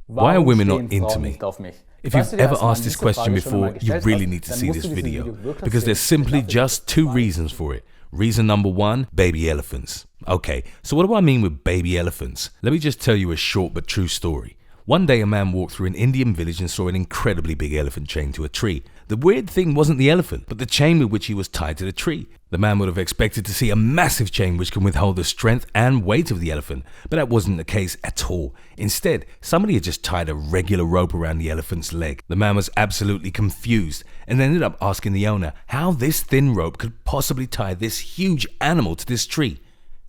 Why are Warum women not stehen into Frauen me? nicht auf mich? If Falls you've du dir ever erstmal asked this diese question Frage schon mal before, you gestellt really hast, need to dann see musst this du dieses video, Video wirklich because sehen, there's denn simply dafür just gibt es two zwei reasons for it. Reason number one, baby elephants. Okay, so what do I mean with baby elephants? Let me just tell you a short but true story. One day a man walked through an Indian village and saw an incredibly big elephant chained to a tree. The weird thing wasn't the elephant, but the chain with which he was tied to the tree. The man would have expected to see a massive chain which can withhold the strength and weight of the elephant, but that wasn't the case at all. Instead, somebody had just tied a regular rope around the elephant's leg. The man was absolutely confused and ended up asking the owner how this thin rope could possibly tie this huge animal to this tree.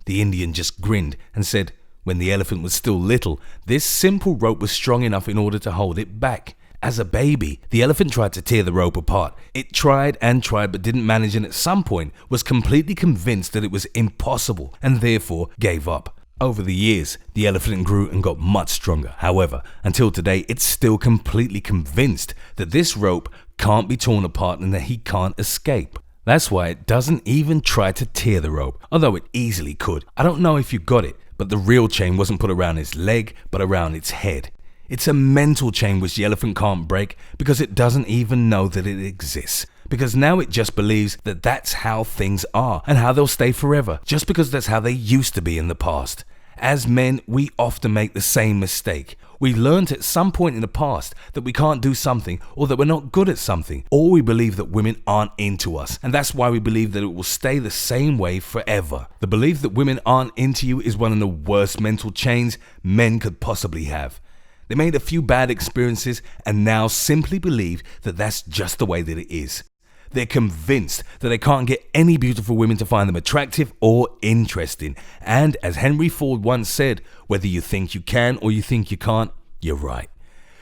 The Indian just grinned and said, when the elephant was still little, this simple rope was strong enough in order to hold it back. As a baby, the elephant tried to tear the rope apart. It tried and tried but didn't manage, and at some point was completely convinced that it was impossible and therefore gave up. Over the years, the elephant grew and got much stronger. However, until today, it's still completely convinced that this rope can't be torn apart and that he can't escape. That's why it doesn't even try to tear the rope, although it easily could. I don't know if you got it, but the real chain wasn't put around its leg, but around its head. It's a mental chain which the elephant can't break because it doesn't even know that it exists. Because now it just believes that that's how things are and how they'll stay forever, just because that's how they used to be in the past. As men, we often make the same mistake. We learned at some point in the past that we can't do something or that we're not good at something, or we believe that women aren't into us, and that's why we believe that it will stay the same way forever. The belief that women aren't into you is one of the worst mental chains men could possibly have. They made a few bad experiences and now simply believe that that's just the way that it is. They're convinced that they can't get any beautiful women to find them attractive or interesting. And as Henry Ford once said, whether you think you can or you think you can't, you're right.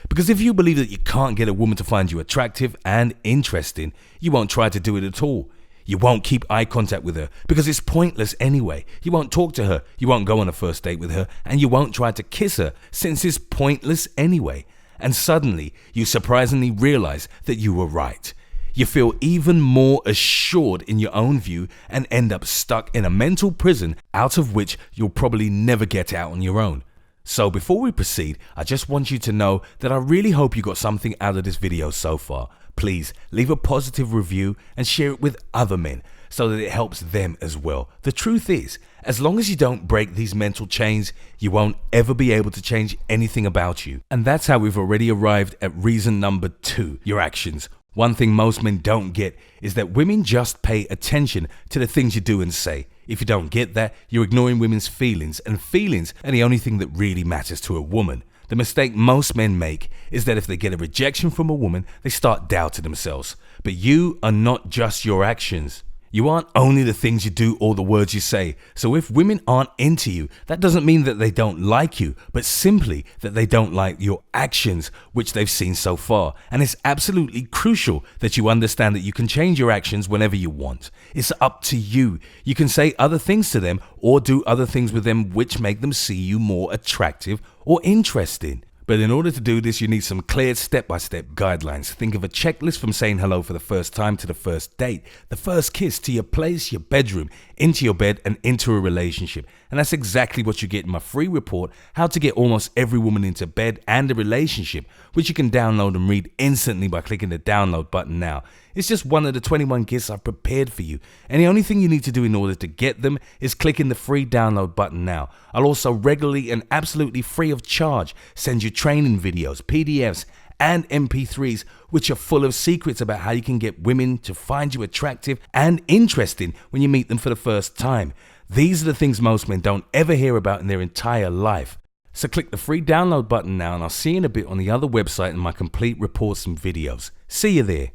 Because if you believe that you can't get a woman to find you attractive and interesting, you won't try to do it at all. You won't keep eye contact with her because it's pointless anyway. You won't talk to her, you won't go on a first date with her, and you won't try to kiss her since it's pointless anyway. And suddenly, you surprisingly realize that you were right. You feel even more assured in your own view and end up stuck in a mental prison out of which you'll probably never get out on your own. So before we proceed, I just want you to know that I really hope you got something out of this video so far. Please leave a positive review and share it with other men so that it helps them as well. The truth is, as long as you don't break these mental chains, you won't ever be able to change anything about you. And that's how we've already arrived at reason number 2, your actions. One thing most men don't get is that women just pay attention to the things you do and say. If you don't get that, you're ignoring women's feelings, and feelings are the only thing that really matters to a woman. The mistake most men make is that if they get a rejection from a woman, they start doubting themselves. But you are not just your actions. You aren't only the things you do or the words you say. So if women aren't into you, that doesn't mean that they don't like you, but simply that they don't like your actions, which they've seen so far. And it's absolutely crucial that you understand that you can change your actions whenever you want. It's up to you. You can say other things to them or do other things with them which make them see you more attractive or interesting. But in order to do this, you need some clear step-by-step guidelines. Think of a checklist from saying hello for the first time to the first date, the first kiss, to your place, your bedroom, into your bed, and into a relationship. And that's exactly what you get in my free report, How to Get Almost Every Woman into Bed and a Relationship, which you can download and read instantly by clicking the download button now. It's just one of the 21 gifts I've prepared for you, and the only thing you need to do in order to get them is clicking the free download button now. I'll also regularly and absolutely free of charge send you training videos, PDFs, and MP3s, which are full of secrets about how you can get women to find you attractive and interesting when you meet them for the first time. These are the things most men don't ever hear about in their entire life. So click the free download button now, and I'll see you in a bit on the other website in my complete reports and videos. See you there.